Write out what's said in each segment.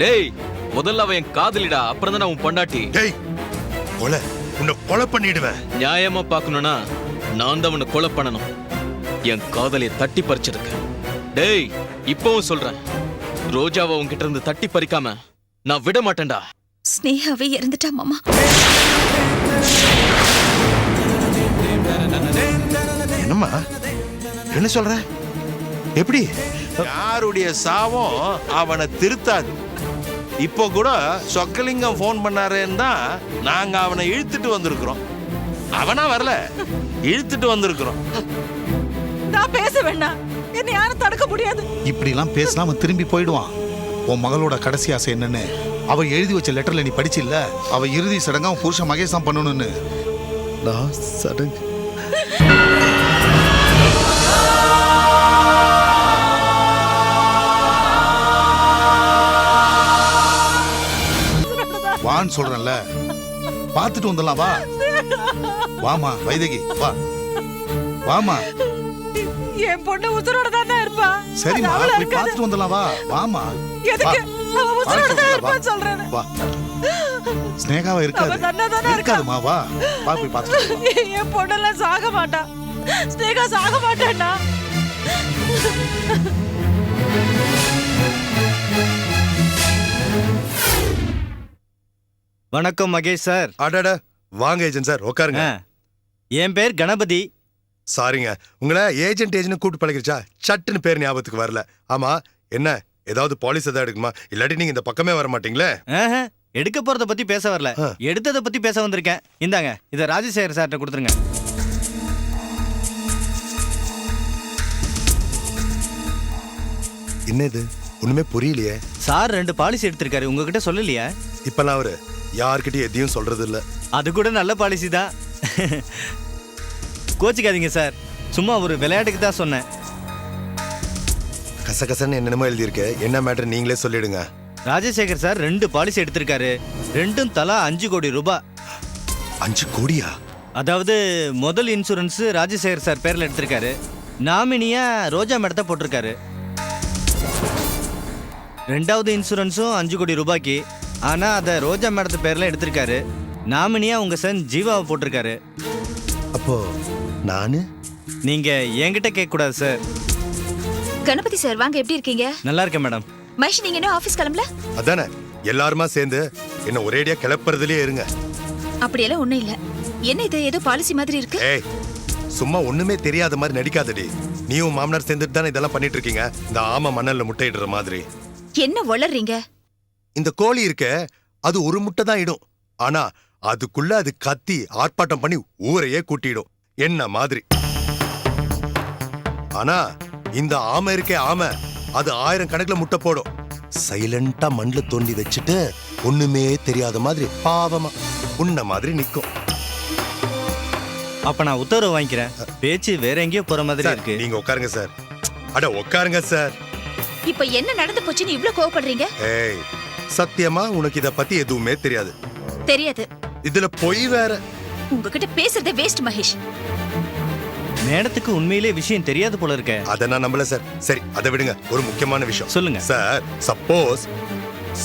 டேய் முதல்ல அவன் என் காதலிடா, அப்புறம் தானே உன் பொண்டாட்டி. டேய் கொலை, உன்னை கொலை பண்ணிடுவேன். நியாயமா பாக்கணும்னா நான் தான் உன்னை கொலை பண்ணணும். என் காதலிய தட்டி பறிச்சிருக்க. டேய் இப்பவும் சொல்றேன், ரோஜாவை உன்கிட்ட இருந்து தட்டி பறிக்காம நான் விட மாட்டேன்டா. ஸ்னேகாவே இறந்துட்டா மாமா. என்னம்மா என்ன சொல்ற? எப்படி? யாருடைய சாவும் அவனை திருத்தாது. இப்போ கூட சொக்கலிங்கம் போன் பண்ணாரேன்னு தான் நாங்க அவனை இழுத்துட்டு வந்திருக்கிறோம். அவனா வரல, இழுத்துட்டு வந்திருக்கிறோம். நான் பேச வேண்டாம், என்ன யாரும் தடுக்க முடியாது. இப்படி எல்லாம் பேசினா அவன் திரும்பி போயிடுவான். உன் மகளோட கடைசி ஆசை என்னன்னு அவ எழுதி வச்ச லெட்டர்ல நீ படிச்சில்ல? அவ இறுதி சடங்கா அவன் புருஷன் மகேஷ் தான் பண்ணணும்னு. நான் சடங்கு வான்னு சொல்றேன்ல, பார்த்துட்டு வந்துடலாம். வா வாமா வைதகி, வா வாமா. என் பொண்ணு உசுரோட தான் இருப்பா. சரிம்மா, போய் பார்த்துட்டு வந்துடலாம். வா வாமா. எதுக்கு அவ உசுரோட தான் இருப்பா சொல்றேன். வா. ஸ்னேகாவா இருக்காது, இருக்காதுமா. வா வா போய் பார்த்துட்டு. என் பொண்ணெல்லாம் சாக மாட்டா. ஸ்னேகா சாக மாட்டானா? வணக்கம் மகேஷ் சார். அடட வாங்க ஏஜென்ட் சார், உட்காருங்க. என் பேர் கணபதி. சாரிங்க, உங்களை ஏஜென்ட் கூட்டு பழகிருச்சா? சட்டுன்னு பேர் ஞாபகத்துக்கு வரல. ஆமா, என்ன ஏதாவது பாலிசி ஏதாவது எடுக்குமா? இல்லாட்டி நீங்க இந்த பக்கமே வர மாட்டீங்களே. எடுக்க போறத பத்தி பேச வரல, எடுத்தத பத்தி பேச வந்திருக்கேன். இந்தாங்க, இத ராஜசேகர் சார்ட்ட கொடுத்துருங்க. என்ன இது ஒண்ணுமே புரியலையே. சார் 2 பாலிசி எடுத்திருக்காரு, உங்ககிட்ட சொல்லலையா? இப்பெல்லாம் அவரு யார்கிட்டயும் எதையும் சொல்றது இல்ல. அது கூட நல்ல பாலிசி தான். கோச்சிக்காதீங்க சார், சும்மா ஒரு விளையாட்டுக்கு தான் சொன்னேன். கசகசன்னு என்னென்னமோ எழுதியிருக்கு. என்ன மேட்டர் நீங்களே சொல்லிடுங்க. ராஜசேகர் சார் 2 பாலிசி எடுத்திருக்காரு, 2ம் தலா 5 கோடி ரூபாய். 5 கோடியா? அதாவது முதல் இன்சூரன்ஸ் ராஜசேகர் சார் பேர்ல எடுத்திருக்காரு, நாமினியா ரோஜா மேடத்தை போட்டிருக்காரு. 2வது இன்சூரன்ஸும் 5 கோடி ரூபாய்க்கு, ஆனா அதை ரோஜா மேடத்து பேர்ல எடுத்திருக்காரு, நாமினியா உங்க சன் ஜீவாவை போட்டிருக்காரு. அப்போ நானு நீங்க என்கிட்ட கேட்க கூடாது சார். கணபதி சார் வாங்க, எப்படி இருக்கீங்க? நல்லா இருக்கேன் மேடம். மகேஷ், நீங்க இன்னும் ஆபீஸ் கிளம்பல? அதானே எல்லாருமா சேர்ந்து என்ன ஒரேடியா கிளப்புறதுலயே இருங்க. அப்படியெல்லாம் ஒண்ணும் இல்ல. என்ன இது ஏதோ பாலிசி மாதிரி இருக்கு? ஏய் சும்மா ஒண்ணுமே தெரியாத மாதிரி நடிக்காதடி. நீயும் மாமனார் சேர்ந்துட்டு தானே இதெல்லாம் பண்ணிட்டு இருக்கீங்க, இந்த ஆமா மணல்ல முட்டையிடுற மாதிரி. என்ன வளர்றீங்க? இந்த கோழி இருக்க, அது ஒரு முட்டை தான் இடும், ஆனா அதுக்குள்ள அது கத்தி ஆர்ப்பாட்டம் பண்ணி ஊரையே கூட்டிடும் என்ன மாதிரி. ஆனா இந்த ஆமை இருக்கே ஆமை, அது 1000 கணக்குல முட்டை போடும். சைலண்டா மண்ல தோண்டி வச்சுட்டு ஒண்ணுமே தெரியாத மாதிரி பாவமா உன்ன மாதிரி நிக்கும். அப்ப நான் உத்தரவு வாங்கிக்கிறேன். பேச்சு வேற எங்கேயோ போற மாதிரி இருக்கு. நீங்க உட்காருங்க சார். அட உட்காருங்க சார். இப்ப என்ன நடந்து போச்சுன்னு இவ்ளோ கோவப்படுறீங்க? ஏய் சத்தியமா உனக்கு இத பத்தி எதுவுமே தெரியாது? தெரியாது. இதுல பொய் வேற. உங்ககிட்ட பேசுறதே வேஸ்ட் மகேஷ். மேடத்துக்கு உண்மையிலே விஷயம் தெரியாது போல இருக்க. அத நான் நம்பல சார். சரி அதை விடுங்க, ஒரு முக்கியமான விஷயம் சொல்லுங்க சார்.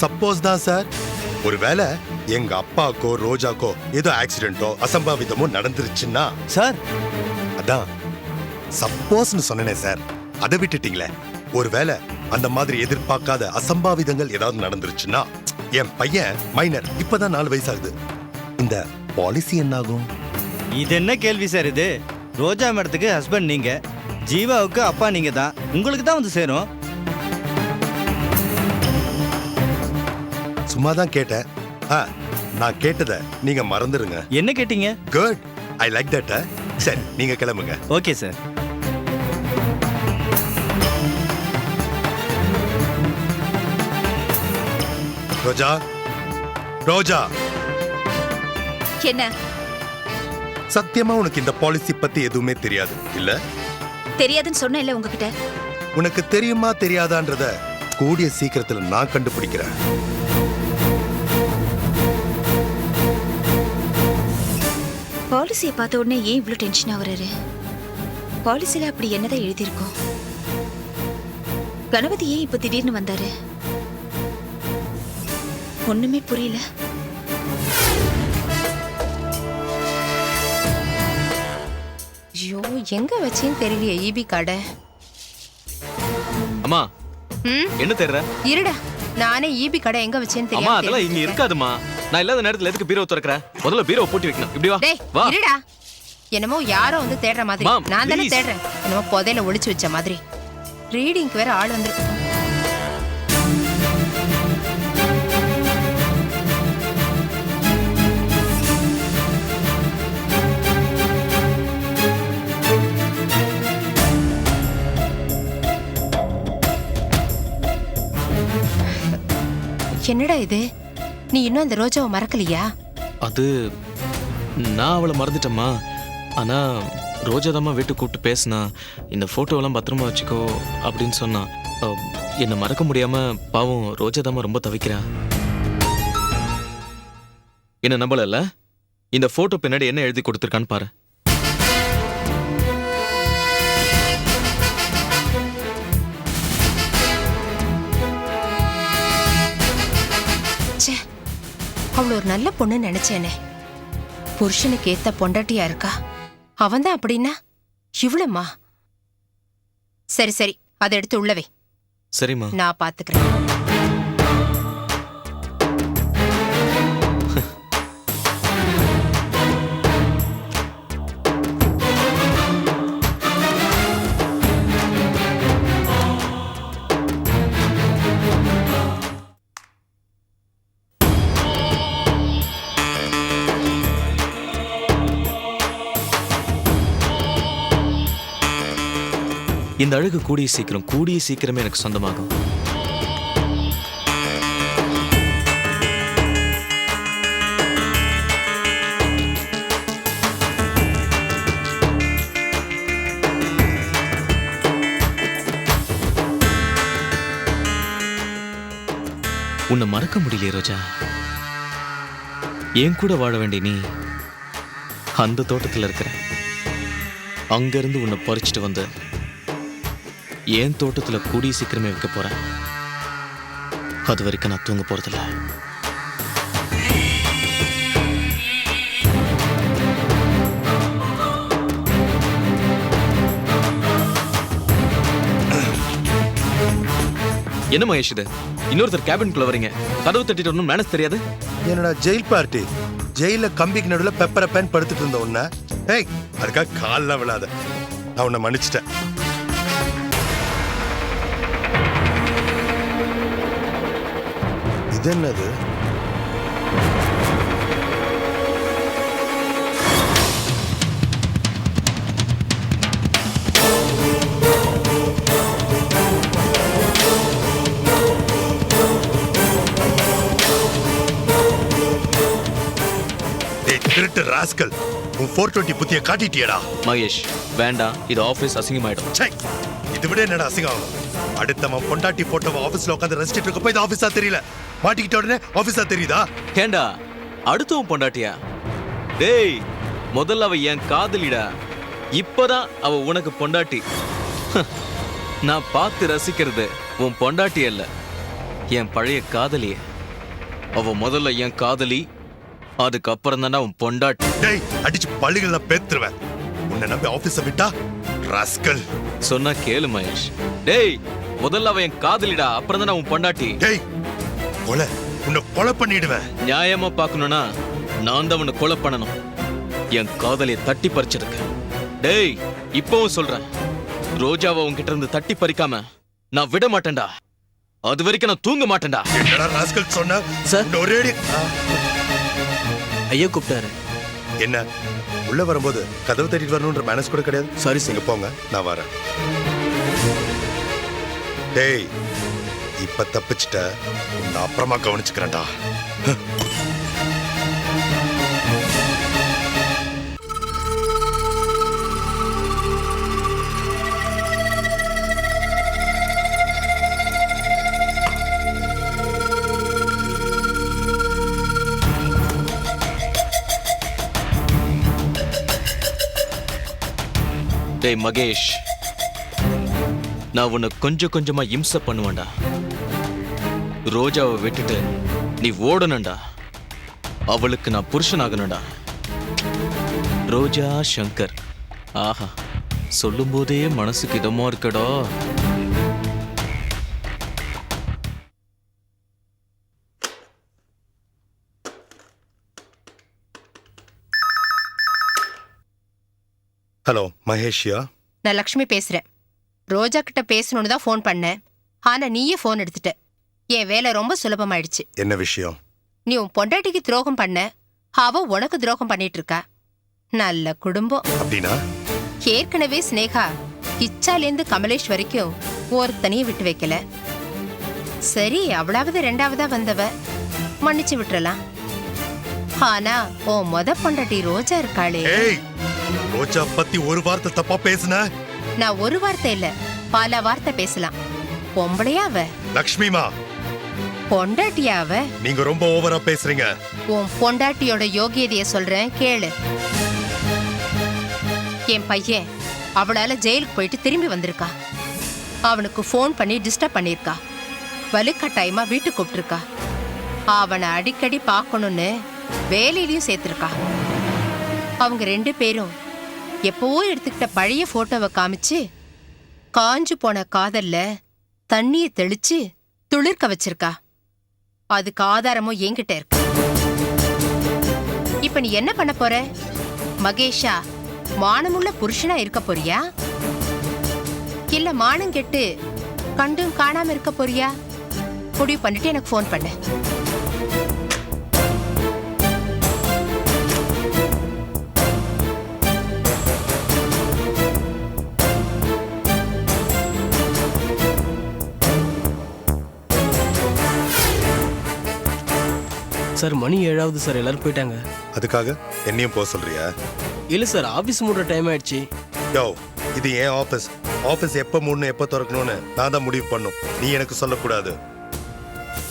சப்போஸ் தான் சார், ஒருவேளை எங்க அப்பாக்கோ ரோஜாக்கோ ஏதோ ஆக்சிடென்ட்டோ அசம்பாவிதமோ நடந்துருச்சுன்னா சார். அதான் சப்போஸ்னு சொன்னேனே சார், அதை விட்டுட்டீங்களே. ஒருவேளை அந்த மாதிரி எதிர்பார்க்காத அசம்பாவிதங்கள் ஏதாவது நடந்துருச்சுன்னா, என் பையன் மைனர், இப்பதான் 4 வயசாகுது, இந்த பாலிசி என்ன ஆகும்? இது என்ன கேள்வி சார் இது? ரோஜா மேடத்துக்கு ஹஸ்பண்ட் நீங்க, ஜீவாவுக்கு அப்பா நீங்க தான், உங்களுக்கு தான் வந்து சேரும். சும்மா தான் கேட்டேன். நான் கேட்டதை நீங்க மறந்துருங்க. என்ன கேட்டீங்க? Good, I like that. சரி நீங்க கிளம்புங்க. Okay sir. ரோஜா, ரோஜா, என்ன? சத்தியமா உனக்கு இந்த பாலிசி பத்தி எதுவுமே தெரியாது இல்ல? தெரியாதுன்னு சொன்ன இல்ல உங்ககிட்ட. உனக்கு தெரியுமா தெரியாதான்றத கூடிய சீக்கிரத்துல நான் கண்டுபிடிக்கிறேன். பாலிசியை பார்த்த உடனே ஏன் இவ்ளோ டென்ஷன் ஆகுறாரு? பாலிசில அப்படி என்னதான் எழுதியிருக்கோம்? கணபதி ஏன் இப்ப திடீர்னு வந்தாரு? ஒண்ணுமே புரியல. ஐயோ எங்க வச்சேன்னு தெரியலையே ஈபி கார்டை. அம்மா ம் என்ன தேடுற? இருடா, நானே ஈபி கடை எங்க வச்சேன்னு அம்மா அதெல்லாம் தெரியாது. இங்க இருக்காதுமா. நான் இல்லாத நேரத்துல எதுக்கு பீரோ திறக்கற? முதல்ல பீரோ பூட்டி வைக்கணும். இப்படி வா. டேய் வா. இருடா, என்னமோ யாரோ வந்து தேடுற மாதிரி. மாம், நான் தானே please. தேடுறேன். என்னமோ புதையில ஒளிச்சு வச்ச மாதிரி. ரீடிங்க்கு வேற ஆள் வந்து. என்னடா இது, நீ இன்னும் அந்த ரோஜாவை மறக்கலையா? அது நான் அவளை மறந்துட்டேம்மா. ஆனா ரோஜாதாம்மா வீட்டுக்கு கூப்பிட்டு பேசினா இந்த போட்டோவெல்லாம் பத்திரமா வச்சுக்கோ அப்படின்னு சொன்னா. என்னை மறக்க முடியாம பாவம் ரோஜாதாம்மா ரொம்ப தவிக்கிறா. என்ன நம்பல? இந்த போட்டோ பின்னாடி என்ன எழுதி கொடுத்துருக்கான்னு பாரு. ச்சே, அவள் ஒரு நல்ல பொண்ணு நினைச்சேனே. புருஷனுக்கு ஏத்த பொண்டாட்டியா இருக்கா. அவன்தான் அப்படின்னா இவ்வளவுமா? சரி சரி, அதை எடுத்து உள்ளவே. சரிம்மா. நான் பாத்துக்கிறேன். இந்த அழகு கூடிய சீக்கிரமே எனக்கு சொந்தமாகும். உன்னை மறக்க முடியலையே ரோஜா. என் கூட வாழ வேண்டிய நீ அந்த தோட்டத்தில் இருக்கிற. அங்கிருந்து உன்னை பறிச்சுட்டு வந்து என் தோட்டத்துல கூடிய சீக்கிரமே வைக்க போறேன். அது வரைக்கும் நான் தூங்க போறதில்ல. என்ன மகேஷ் இது? இன்னொருத்தர் கேபின்குள்ள வரீங்க, கதவு தட்டிட்டு ஒன்றும் மேனஸ் தெரியாது. என்னடா ஜெயில் பார்ட்டி? ஜெயில கம்பிக்கு நடுவில் பெப்பரை பேன் படுத்துட்டு இருந்த உன்ன, ஏய் அதுக்காக காலில் விழாத. நான் உன்னை மன்னிச்சிட்டேன். இது என்னது? திருட்டு ராஸ்கல், உன் 420 புத்திய காட்டிட்டியடா. மகேஷ் வேண்டாம், இது ஆபீஸ் அசிங்கமாயிடும். சை, இது விட என்னடா அசிங்கம்? அடுத்தவன் பொண்டாட்டி போட்டவன் ஆபீஸ்ல உட்காந்து ரெஸ்ட் இருக்கப்ப இது ஆபீஸா தெரியல, மாட்டிக்கிட்ட உடனே ஆபீஸா தெரியுதா? ஏண்டா அடுத்தவன் பொண்டாட்டியா? டேய் முதல்ல அவ என் காதலிடா, இப்பதான் அவ உனக்கு பொண்டாட்டி. நான் பார்த்து ரசிக்கிறது உன் பொண்டாட்டி அல்ல, என் பழைய காதலிய. அவ முதல்ல என் காதலி, அதுக்கப்புறம் தானே உன் பொண்டாட்டி. டேய் அடிச்சு பள்ளிகள பேத்துருவேன். உன்னை நம்பி ஆபீஸ விட்டா ராஸ்கல். சொன்னா கேளு மகேஷ். டேய் முதல்ல அவ என் காதலிடா, அப்புறம் தானே உன் பொண்டாட்டி. டேய் உன்னை கொலை பண்ணிடுவேன். நியாயமா பார்க்கணும்னா நான் தான் உன்னை கொலை பண்ணணும். என் காதலியை தட்டி பறிச்சிருக்கேன். டேய் இப்பவும் சொல்றேன், ரோஜாவை உன்கிட்ட இருந்து தட்டி பறிக்காம நான் விட மாட்டேன்டா. அது வரைக்கும் நான் தூங்க மாட்டேன்டா. என்னடா ராஸ்கல் சொன்ன? சார் ஒரேடி ஐயா கூப்பிட்டாரு. என்ன உள்ள வரும்போது கதவு தட்டிட்டு வரணும்ன்ற மேனஸ் கூட கிடையாது. சாரி இங்க போங்க, நான் வரேன். டேய் இப்ப தப்பிச்சிட்ட, நான் அப்புறமா கவனிச்சுக்கிறேன்டா. டேய் மகேஷ், நான் உன்னை கொஞ்சம் கொஞ்சமா இம்சை பண்ணுவேன்டா. ரோஜாவை விட்டுட்டு நீ ஓடணும்டா. அவளுக்கு நான் புருஷனாகணும்டா. ரோஜா சங்கர். ஆஹா, சொல்லும் போதே மனசுக்கு இதமா இருக்கடா. ஹலோ மகேஷ்யா. நான் லக்ஷ்மி பேசுறேன். ரோஜா கிட்ட பேசணும்னு தான் ஃபோன் பண்ணேன். ஆனா நீயே ஃபோன் எடுத்துட்ட. என் வேலை ரொம்ப சுலபமாயிடுச்சு. என்ன விஷயம்? நீ உன் பொண்டாட்டிக்கு துரோகம் பண்ண, அவ உனக்கு துரோகம் பண்ணிட்டு இருக்கா. நல்ல குடும்பம். அப்படின்னா ஏற்கனவே ஸ்னேகா கிச்சாலேருந்து கமலேஷ் வரைக்கும் ஒருத்தனையும் விட்டு வைக்கல. சரி, அவளாவது ரெண்டாவதா வந்தவ, மன்னிச்சு விட்டுறலாம். ஆனா உன் மொத பொண்டாட்டி ரோஜா இருக்காளே. ஏய், ரோஜா பத்தி ஒரு வார்த்தை தப்பா பேசுன? நான் ஒரு வார்த்தை இல்ல, பல வார்த்தை பேசலாம். பொம்பளையா அவ? லக்ஷ்மிமா, பொண்டாட்டியா அவ? நீங்க ரொம்ப ஓவரா பேசுறீங்க. உன் பொண்டாட்டியோட யோகியதைய சொல்றேன் கேளு. என் பையன் அவளால ஜெயிலுக்கு போயிட்டு திரும்பி வந்திருக்கா. அவனுக்கு ஃபோன் பண்ணி டிஸ்டர்ப் பண்ணிருக்கா. வலுக்கட்டாயமா வீட்டுக்கு கூப்பிட்டுருக்கா. அவனை அடிக்கடி பார்க்கணும்னு வேலையிலயும் சேர்த்திருக்கா. அவங்க 2 பேரும் எப்பவோ எடுத்துக்கிட்ட பழைய போட்டோவை காமிச்சு காஞ்சு போன காதல்ல தண்ணிய தெளிச்சு துளிர்க்க வச்சிருக்கா. அதுக்கு ஆதாரமும் என்கிட்ட இருக்கு. இப்ப நீ என்ன பண்ண போற? மகேஷா மானமுள்ள புருஷனா இருக்க போறியா, இல்ல மானம் கெட்டு கண்டும் காணாம இருக்க போறியா? முடிவு பண்ணிட்டு எனக்கு ஃபோன் பண்ணு. சார் மணி 7ஆவது சார், எல்லாரும் போயிட்டாங்க. அதுக்காக என்னையும் போக சொல்றியா? இல்ல சார், ஆபீஸ் மூடுற டைம் ஆயிடுச்சு. யோ, இது ஏன் ஆபீஸ்? ஆபீஸ் எப்ப மூடணும் எப்ப திறக்கணும்னு நான் தான் முடிவு பண்ணும். நீ எனக்கு சொல்லக்கூடாது.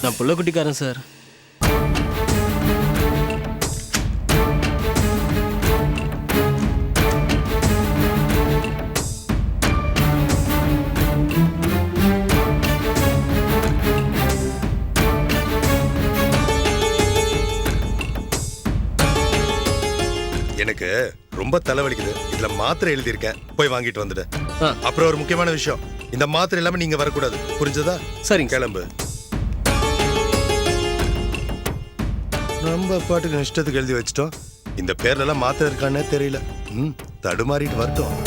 நான் புள்ளக்குட்டிக்காரன் சார். எனக்கு ரொம்ப தலைவலிக்குது. இதுல மாத்திரை எழுதியிருக்கேன், போய் வாங்கிட்டு வந்துடு. அப்புறம் ஒரு முக்கியமான விஷயம், இந்த மாத்திரை இல்லாம நீங்க வரக்கூடாது, புரிஞ்சதா? சரிங்க. கிளம்பு. நம்ம பாட்டுக்கு இஷ்டத்துக்கு எழுதி வச்சிட்டோம். இந்த பேர்ல எல்லாம் மாத்திரை இருக்கானே தெரியல. தடுமாறிட்டு வரட்டும்.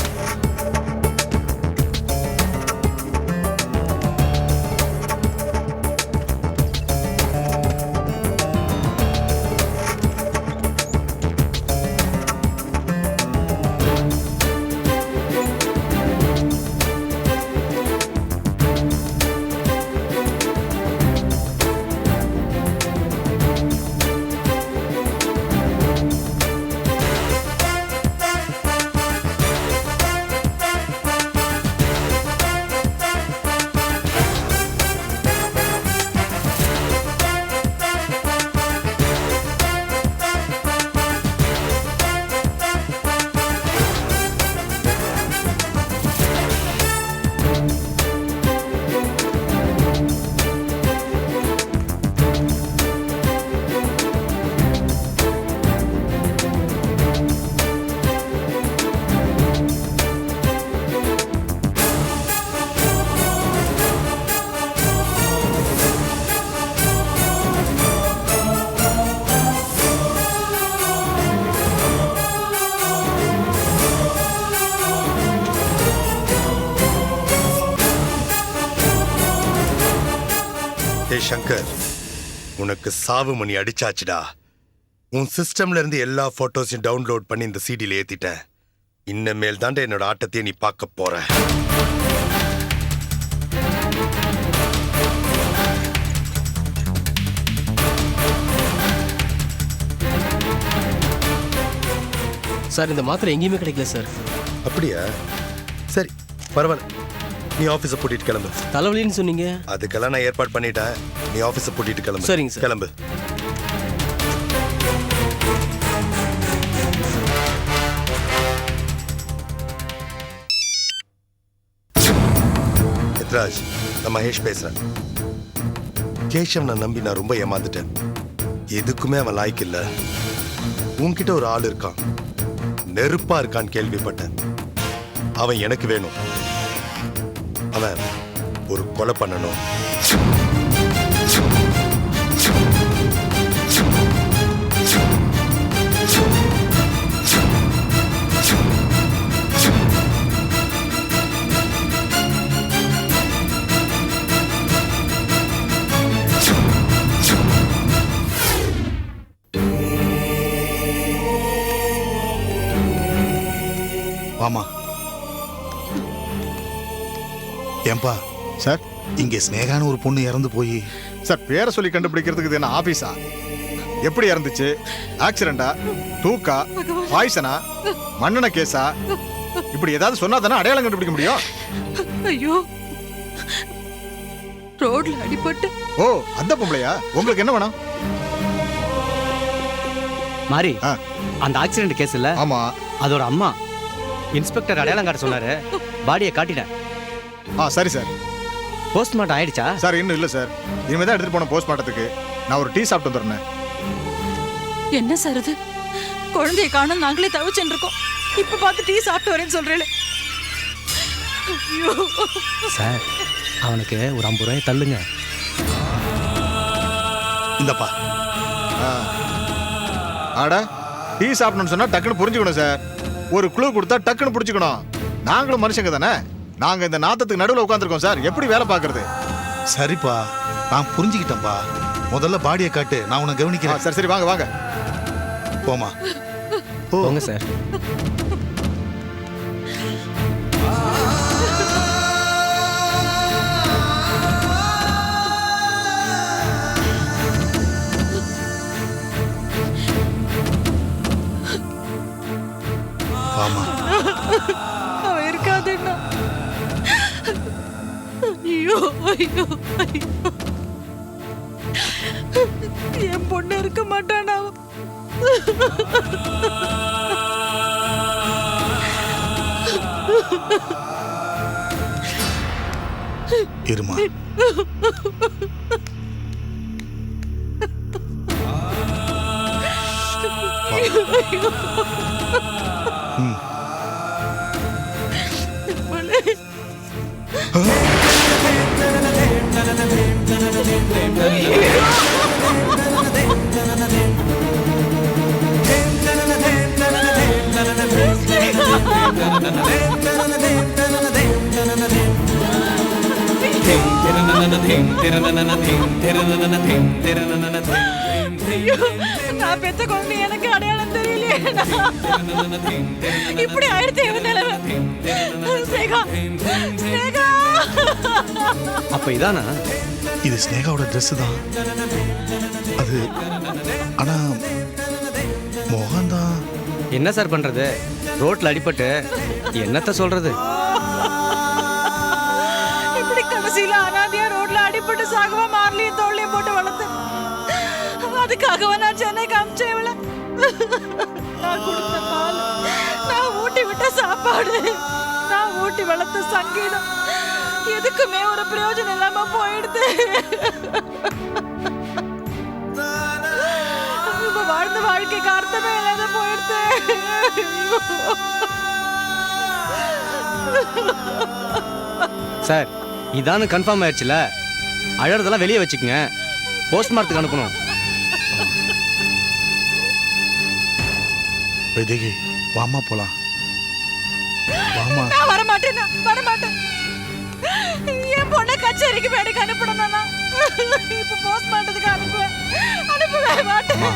சங்கர், உனக்கு சாவு மணி அடிச்சாச்சுடா. உன் சிஸ்டம்ல இருந்து எல்லா போட்டோஸையும் டவுன்லோட் பண்ணி இந்த சிடில ஏத்திட்டேன். இன்னமேல் தாண்ட என்னோட ஆட்டத்தையே நீ பார்க்க போற. சார், இந்த மாத்திரை எங்கேயுமே கிடைக்கல சார். அப்படியா? சரி, பரவாயில்ல. நீ ஆபீஸை பூட்டிட்டு கிளம்பு. தலைவலின்னு சொன்னீங்க. அதுக்கெல்லாம் நான் ஏற்பாடு பண்ணிட்டேன். நீ ஆபீஸை பூட்டிட்டு கிளம்பு. சரிங்க சார். கிளம்பு. எத்ராஜ், நான் மகேஷ் பேசுறேன். கேஷவனை நம்பி நான் ரொம்ப ஏமாந்துட்டேன். எதுக்குமே அவன் லாய்க்கு இல்ல. உன்கிட்ட ஒரு ஆள் இருக்கான், நெருப்பா இருக்கான்னு கேள்விப்பட்டேன். அவன் எனக்கு வேணும். அவன் ஒரு கொலை பண்ணணும். வாமா. ஏன்பா சார் இங்கே ஸ்னேகான்னு ஒரு பொண்ணு இறந்து போய் சார் பேரை சொல்லி கண்டுபிடிக்கிறதுக்கு இது என்ன ஆபீஸா? எப்படி இறந்துச்சு? ஆக்சிடென்டா, தூக்கா, பாய்சனா, மண்ணெண்ண கேஸா? இப்படி ஏதாவது சொன்னா தானே அடையாளம் கண்டுபிடிக்க முடியும். ஐயோ, ரோட்ல அடிபட்டு. ஓ, அந்த பொம்பளையா? உங்களுக்கு என்ன வேணும்? மாரி, ஆ. அந்த ஆக்சிடென்ட் கேஸ் இல்ல, ஆமா. அதோட அம்மா இன்ஸ்பெக்டர் அடையாளம் காட்ட சொன்னாரு. பாடியை காட்டிட்டேன். சரி சார். போஸ்ட்மார்ட்டம் ஆயிடுச்சா சார்? இன்னும் இல்ல சார். இனிமே தான் எடுத்துட்டு போன போஸ்ட்மார்ட்டத்துக்கு. நான் ஒரு டீ சாப்பிட்டு வந்துடுறேன். என்ன சார் இது? குழந்தைய காணும் நாங்களே தவிச்சுட்டு இருக்கோம். இப்ப பார்த்து டீ சாப்பிட்டு வரேன்னு சொல்றேன். ஐயோ சார், அவனுக்கு ஒரு 50 ரூபாய் தள்ளுங்க. இந்தப்பா. ஆடா, டீ சாப்பிடணும்னு சொன்னா டக்குன்னு புரிஞ்சுக்கணும் சார். ஒரு குழு கொடுத்தா டக்குன்னு புடிச்சுக்கணும். நாங்களும் மனுஷங்க தானே. நாங்க இந்த நாத்தத்துக்கு நடுவில் உட்காந்துருக்கோம் சார். எப்படி வேலை பார்க்கறது? சரிப்பா, நான் புரிஞ்சுக்கிட்டேன்ப்பா. முதல்ல பாடியை காட்டு, நான் உன்னை கவனிக்கிறேன். சரி சரி, வாங்க வாங்க. போமா. போங்க சார். வாமா. அவன் இருக்காதுன்னா. ஐயோ ஐயோ ஐயோ, என் பொண்ணு இருக்க மாட்டானா? இருமா. ம். ஐயோ, நான் பெத்த குழந்தை எனக்கு அடையாளம் தெரியலையே. இப்படி ஆயிடுச்சு இவன் நிலைமை. ஸ்னேகா, ஸ்னேகா. அப்ப இதானா? இது ஸ்னேகாவோட ட்ரெஸ் தான். அது ஆனா மோகன்தான். என்ன சார் பண்றது? ரோட்ல அடிபட்டு என்னத்த சொல்றது? இப்படி கடைசியில அனாதையா ரோட்ல அடிபட்டு சாகவா மார்லையும் தோல்லையும் போட்டு வளர்த்து. அதுக்காகவா நான் சென்னைக்கு அமிச்சேன் இவளை. நான் கொடுத்த பால், நான் ஊட்டி விட்ட சாப்பாடு, நான் ஊட்டி வளர்த்த சங்கீதம் எதுக்குமே ஒரு பிரயோஜனம் இல்லாம போயிடுது. வாழ்ந்த வாழ்க்கைக்கு அர்த்தமே இல்லாத போயிடுது. சார், இதானு கன்ஃபார்ம் ஆயிடுச்சுல. அழறதெல்லாம் வெளியே வச்சுக்கங்க. போஸ்ட்மார்ட்டத்துக்கு அனுப்பணும். வைதேகி, வாமா போலாம். வாமா. நான் வரமாட்டேன், வரமாட்டேன். என் பொண்ணை கச்சேரிக்கு வேலைக்கு அனுப்பணும். இப்ப போஸ்ட்மார்ட்டத்துக்கு அனுப்புவேன், அனுப்பவே மாட்டேன்.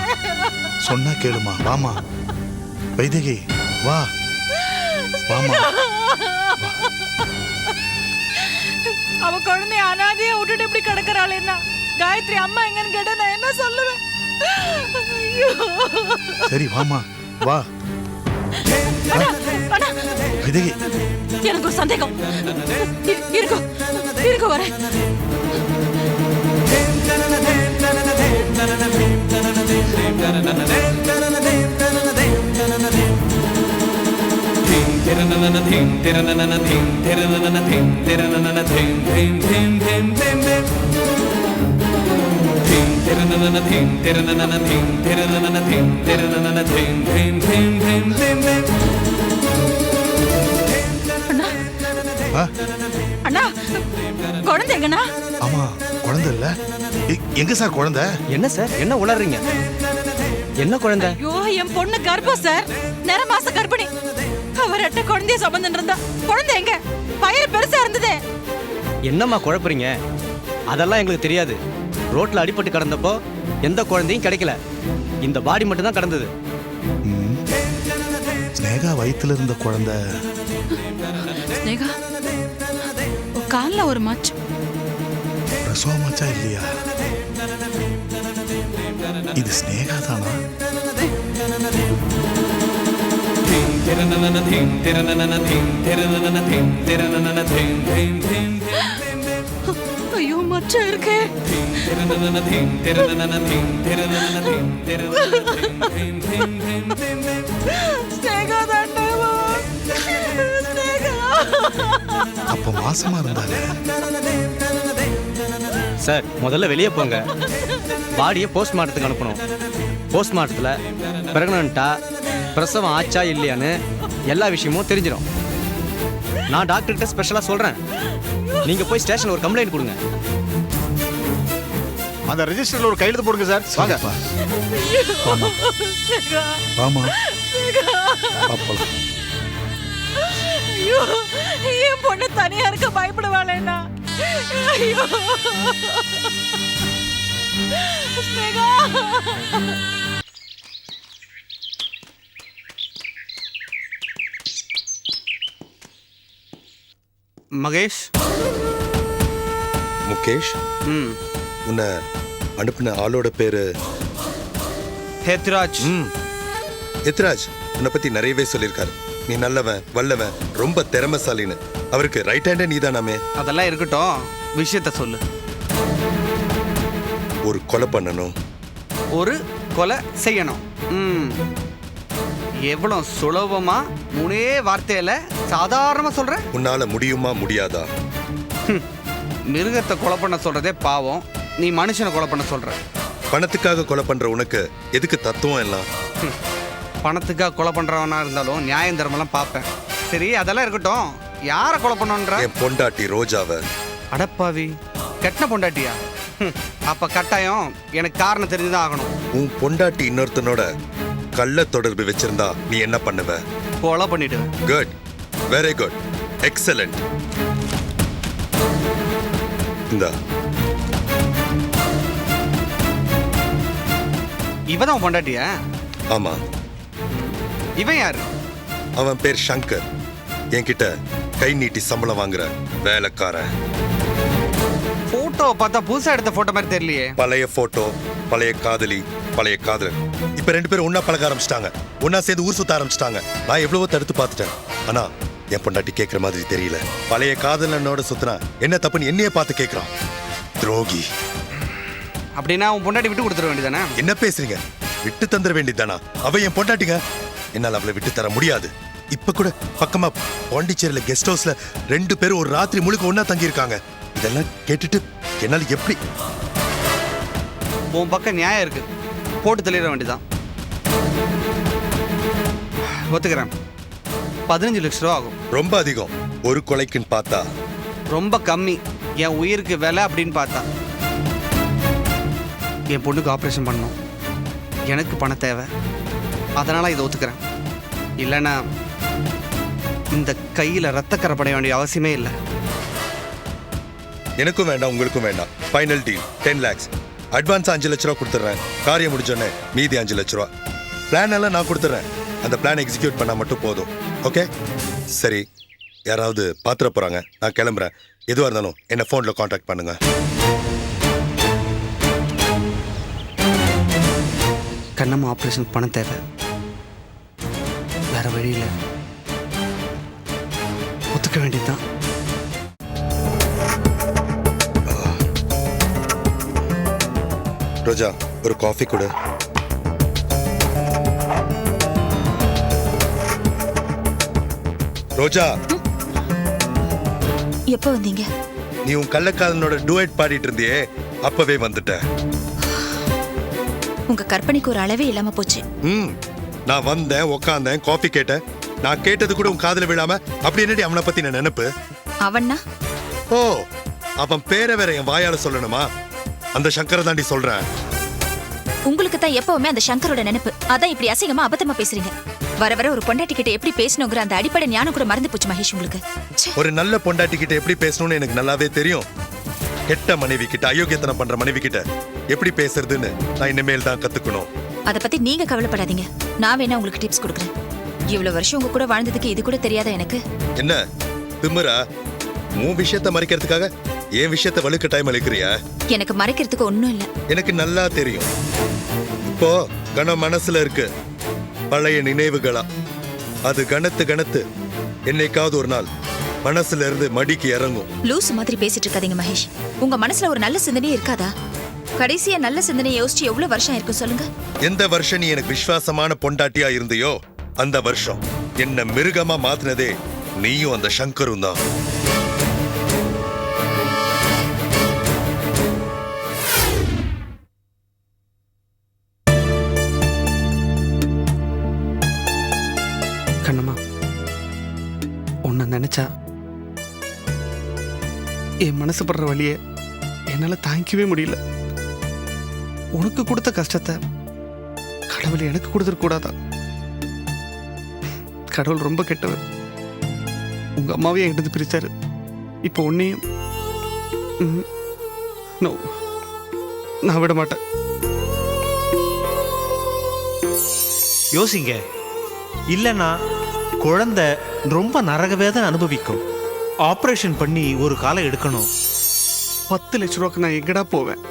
சொன்னா கேளுமா. வாமா. வைதேகி, வா. வாமா. அவ குழந்தைய அனாதையா விட்டுட்டு இப்படி கிடக்குறாள். என்ன காயத்ரி அம்மா எங்கன்னு கேட்ட நான் என்ன சொல்லுவேன்? ஐயோ. சரி வாமா, வா. வைதேகி, எனக்கு ஒரு சந்தேகம் இருக்கும், இருக்கும் வரேன். ஆ, அண்ணா குழந்தை எங்கண்ணா? ஆமா குழந்தை இல்ல எங்க சார் குழந்தை? என்ன சார் என்ன உளறீங்க? என்ன குழந்தை? ஐயோ என் பொண்ணு கர்ப்பம் சார், நிற மாச கர்ப்பிணி. அவர் அட்ட குழந்தைய சம்பந்தம் இருந்தா குழந்தை எங்க? பயிர் பெருசா இருந்ததே. என்னம்மா குழப்புறீங்க? அதெல்லாம் எங்களுக்கு தெரியாது. ரோட்ல அடிபட்டு கிடந்தப்போ எந்த குழந்தையும் கிடைக்கல. இந்த பாடி மட்டும் தான் கிடந்தது. ம். ஸ்னேகா வயித்துல இருந்த குழந்தை ஸ்னேகா கால்ல ஒரு மச்சு. பிரசவமாச்சா இல்லையா? இது ஸ்னேகா தானா? ஐயோ மச்சா இருக்கே. ஸ்னேகா தாண்டவா. ஸ்னேகா. அப்ப மாசமா இருந்தாலே. சார் முதல்ல வெளியே போங்க. பாடியை போஸ்ட்மார்ட்டத்துக்கு அனுப்பணும். போஸ்ட்மார்ட்டத்தில் பிரெக்னண்டா பிரசவம் ஆச்சா இல்லையான்னு எல்லா விஷயமும் தெரிஞ்சிடும். நான் டாக்டர்கிட்ட ஸ்பெஷலாக சொல்கிறேன். நீங்கள் போய் ஸ்டேஷனில் ஒரு கம்ப்ளைண்ட் கொடுங்க. அந்த ரெஜிஸ்டர்ல ஒரு கையெழுத்து போடுங்க சார். வாங்க. வாமா ஸ்னேகா. வாமா ஸ்னேகா. அப்பலாம் ஐயோ என் பொண்ணு தனியா இருக்க பயப்படுவாளேண்ணா. ஐயோ ஸ்னேகா. மகேஷ். முகேஷ், ம். உன்னை அனுப்பின ஆளோட பேரு ஹேத்ராஜ். எத்ராஜ். உன்னை பத்தி நிறையவே சொல்லியிருக்காரு. நீ நல்லவன், வல்லவன், ரொம்ப திறமைசாலின்னு. அவருக்கு ரைட் ஹேண்டே நீதானாமே. அதெல்லாம் இருக்கட்டும், விஷயத்த சொல்லு. ஒரு கொலை பண்ணணும். ஒரு கொலை செய்யணும். எவ்வளோ சுலபமா மூணே வார்த்தையில சாதாரணமா சொல்ற. உன்னால முடியுமா முடியாதா? மிருகத்தை கொலை பண்ண சொல்றதே பாவம், நீ மனுஷனை கொலை பண்ண சொல்ற. பணத்துக்காக கொலை பண்ற உனக்கு எதுக்கு தத்துவம் எல்லாம்? பணத்துக்காக கொலை பண்றவனா இருந்தாலும் நியாயம் தர்மம்லாம் பார்ப்பேன். சரி அதெல்லாம் இருக்கட்டும், யாரை கொலை பண்ணன்ற? என் பொண்டாட்டி ரோஜாவை. அடப்பாவி, கெட்டின பொண்டாட்டியா? அப்ப கட்டாயம் எனக்கு காரணம் தெரிஞ்சுதான் ஆகணும். உன் பொண்டாட்டி இன்னொருத்தனோட கள்ள தொடர்பு வச்சிருந்தா நீ என்ன பண்ணுவ? கொலை பண்ணிடுவேன். Good, very good, excellent. இந்தா. இவதான் பொண்டாட்டியா? ஆமா. இவன் யாரு? அவன் பேர் சங்கர். என்கிட்ட கை நீட்டி சம்பளம் வாங்குற வேலைக்காரன். போட்டோ பார்த்தா புதுசா எடுத்த போட்டோ மாதிரி தெரியலையே. பழைய போட்டோ, பழைய காதலி, பழைய காதலன். இப்ப ரெண்டு பேரும் ஒன்னா பழக ஆரம்பிச்சிட்டாங்க. ஒன்னா சேர்ந்து ஊர் சுத்த ஆரம்பிச்சிட்டாங்க. நான் எவ்வளவோ தடுத்து பார்த்துட்டேன். ஆனா என் பொண்டாட்டி கேட்கிற மாதிரி தெரியல. பழைய காதலனோட சுத்தினா என்ன தப்புன்னு என்னையே பார்த்து கேட்கிறான். துரோகி. அப்படின்னா உன் பொண்டாட்டி விட்டு கொடுத்துட வேண்டியதானே? என்ன பேசுறீங்க? விட்டு தந்துட வேண்டியதானா? அவ என் பொண்டாட்டிங்க. என்னால அவளை விட்டு தர முடியாது. இப்ப கூட பக்கமா பாண்டிச்சேரியில கெஸ்ட் ஹவுஸ்ல ரெண்டு பேரும் ஒரு ராத்திரி முழுக்க ஒன்னா தங்கி இருக்காங்க. இதெல்லாம் கேட்டுட்டு என்னால எப்படி? உன் பக்கம் நியாயம் இருக்கு, போட்டு தெளிட வேண்டியதான். ஒத்துக்கிறேன். 15 லட்சம் ரூபா ஆகும். ரொம்ப அதிகம். ஒரு கொலைக்குன்னு பார்த்தா ரொம்ப கம்மி. என் உயிருக்கு விலை அப்படின்னு பார்த்தா. என் பொண்ணுக்கு ஆப்ரேஷன் பண்ணணும், எனக்கு பணம் தேவை, அதனால இதை ஒத்துக்கிறேன். இல்லைன்னா இந்த கையில் ரத்தக்கரை படைய வேண்டிய அவசியமே இல்லை. எனக்கும் வேண்டாம், உங்களுக்கும் வேண்டாம். Final deal 10 lakhs. அட்வான்ஸ் 5 லட்ச ரூபா கொடுத்துட்றேன். காரியம் முடிஞ்சோடனே மீதி 5 லட்ச ரூபா. பிளான் எல்லாம் நான் கொடுத்துட்றேன். அந்த பிளான் எக்ஸிக்யூட் பண்ணால் மட்டும் போதும். ஓகே? சரி, யாராவது பாத்திர போகிறாங்க, நான் கிளம்புறேன். எதுவாக இருந்தாலும் என்னை ஃபோனில் காண்டாக்ட் பண்ணுங்க. கண்ணம்மா ஆப்ரேஷன் பணம் தேவை, வேற வழியில் ஒத்துக்க வேண்டியதுதான். ரோஜா, ஒரு காஃபி கொடு. ரோஜா, எப்போ வந்தீங்க? நீ உன் கள்ளக்காதலனோட டூயட் பாடிட்டு இருந்தியே, அப்பவே வந்துட்ட. உங்க கற்பனைக்கு ஒரு அளவே இல்லாம போச்சு. நான் வந்தேன், உக்காந்தேன், காஃபி கேட்டேன். நான் கேட்டது கூட உன் காதுல விழாம அப்படி என்னடி அவனை பத்தி நான் நினைப்பு? அவன்னா ஓ, அவன் பேரை வேற என் வாயால சொல்லணுமா? அந்த சங்கரை தாண்டி சொல்றேன். உங்களுக்கு தான் எப்பவுமே அந்த சங்கரோட நினைப்பு. அதான் இப்படி அசிங்கமா அபத்தமா பேசுறீங்க. வர வர ஒரு பொண்டாட்டி கிட்ட எப்படி பேசணுங்கிற அந்த அடிப்படை ஞானம் கூட மறந்து போச்சு மகேஷ் உங்களுக்கு. ஒரு நல்ல பொண்டாட்டி கிட்ட எப்படி பேசணும்னு எனக்கு நல்லாவே தெரியும். கெட்ட மனைவி கிட்ட, அயோக்கியத்தனம் பண்ற மனைவி கிட்ட எப்படி பேசுறதுன்னு நான் இனிமேல் தான் கத்துக்கணும். அத பத்தி நீங்க கவலைப்படாதீங்க. நான் வேணா உங்களுக்கு டிப்ஸ் கொடுக்குறேன். இவ்வளவு வருஷம் உங்க கூட வாழ்ந்ததுக்கு இது கூட தெரியாத எனக்கு. என்ன திமிரா? உன் விஷயத்த மறைக்கிறதுக்காக என் விஷயத்த வலுக்க டைம் அளிக்கிறியா? எனக்கு மறைக்கிறதுக்கு ஒண்ணும் இல்ல. எனக்கு நல்லா தெரியும். இப்போ கணம் மனசுல இருக்கு, பழைய நினைவுகளா. அது கணத்து என்னைக்காவது ஒரு நாள் மனசுல இருந்து மடிக்கு இறங்கும். லூஸ் மாதிரி பேசிட்டு இருக்காதீங்க மகேஷ். உங்க மனசுல ஒரு நல்ல சிந்தனையே இருக்காதா? கடைசியா நல்ல சிந்தனையை யோசிச்சு எவ்வளவு வருஷம் இருக்கும் சொல்லுங்க. எந்த வருஷம் நீ எனக்கு விசுவாசமான பொண்டாட்டியா இருந்தியோ அந்த வருஷம் என்ன மிருகமா மாத்தினதே நீயும் அந்த சங்கரும் தான். கண்ணம்மா, உன்னை நினைச்சா என் மனசு படுற வழியை என்னால் தாங்கிக்கவே முடியல. உனக்கு கொடுத்த கஷ்டத்தை கடவுள் எனக்கு கொடுத்துருக்கூடாதா? கடவுள் ரொம்ப கெட்டவர். உங்க அம்மாவையும் என்கிட்ட பிரிச்சாரு. இப்போ உன்னையும் நான் விட மாட்டேன். யோசிங்க, இல்லைன்னா குழந்தை ரொம்ப நரக வேதனை அனுபவிக்கும். ஆப்ரேஷன் பண்ணி ஒரு காலம் எடுக்கணும். 10 லட்ச ரூபாய்க்கு நான் எங்கடா போவேன்?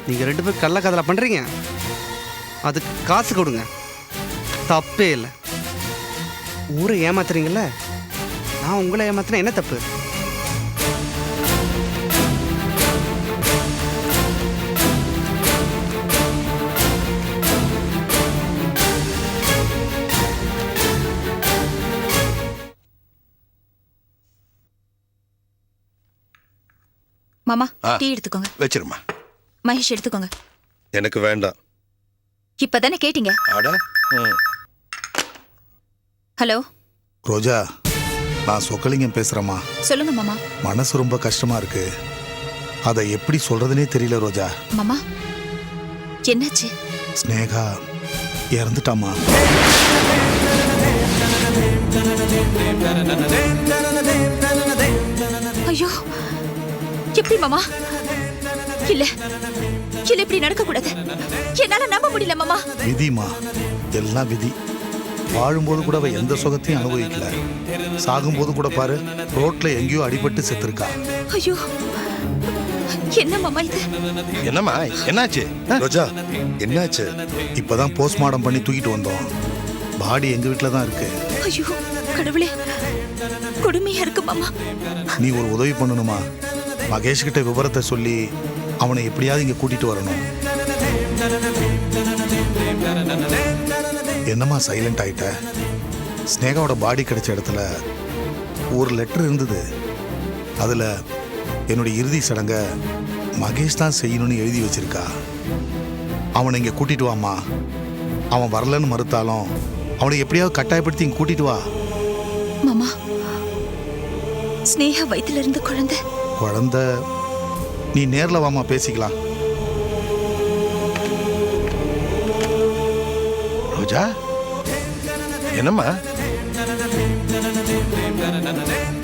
நீங்கள் 2 பேரும் கள்ளக்காதலா பண்ணுறீங்க. அதுக்கு காசு கொடுங்க, தப்பே இல்லை. ஊரை ஏமாத்துறீங்கல்ல, நான் உங்களை ஏமாத்தினா என்ன தப்பு? மாமா டீ எடுத்துக்கோங்க. வச்சிருமா. மகேஷ் எடுத்துக்கோங்க. எனக்கு வேண்டாம். இப்பதானே கேட்டீங்க. ஹலோ ரோஜா, நான் சொக்கலிங்கம் பேசுறேம்மா. சொல்லுங்க மாமா. மனசு ரொம்ப கஷ்டமா இருக்கு. அதை எப்படி சொல்றதுனே தெரியல ரோஜா. மாமா என்னாச்சு? ஸ்னேகா இறந்துட்டாமா. ஐயோ, எப்படி மாமா? இல்ல இல்ல, இப்படி நடக்க கூடாது. என்னால நம்ப முடியல மாமா. விதிமா, எல்லாம் விதி. வாழும்போது கூட அவ எந்த சுகத்தையும் அனுபவிக்கல. சாகும்போது கூட பாரு, ரோட்ல எங்கேயோ அடிபட்டு செத்துருக்கா. ஐயோ, என்ன மாமா இது? என்னம்மா என்னாச்சு? ரோஜா என்னாச்சு? இப்பதான் போஸ்ட்மார்ட்டம் பண்ணி தூக்கிட்டு வந்தோம். பாடி எங்க வீட்டுல தான் இருக்கு. ஐயோ கடவுளே, கொடுமையா இருக்கு மாமா. நீ ஒரு உதவி பண்ணணுமா? மகேஷ் கிட்ட விவரத்தை சொல்லி அவனை எப்படியாவது இங்க கூட்டிட்டு வரணும். என்னம்மா சைலண்ட் ஆயிட்ட? ஸ்னேகாவோட பாடி கிடைச்ச இடத்துல ஒரு லெட்டர் இருந்தது. அதுல என்னுடைய இறுதி சடங்கை மகேஷ் தான் செய்யணும்னு எழுதி வச்சிருக்கா. அவனை இங்க கூட்டிட்டு வாமா. அவன் வரலன்னு மறுத்தாலும் அவனை எப்படியாவது கட்டாயப்படுத்தி இங்க கூட்டிட்டு வா. மாமா, ஸ்னேகா வயித்துல இருந்து குழந்தை நீ நேர்ல வாமா, பேசிக்கலாம். ரோஜா, என்னம்மா?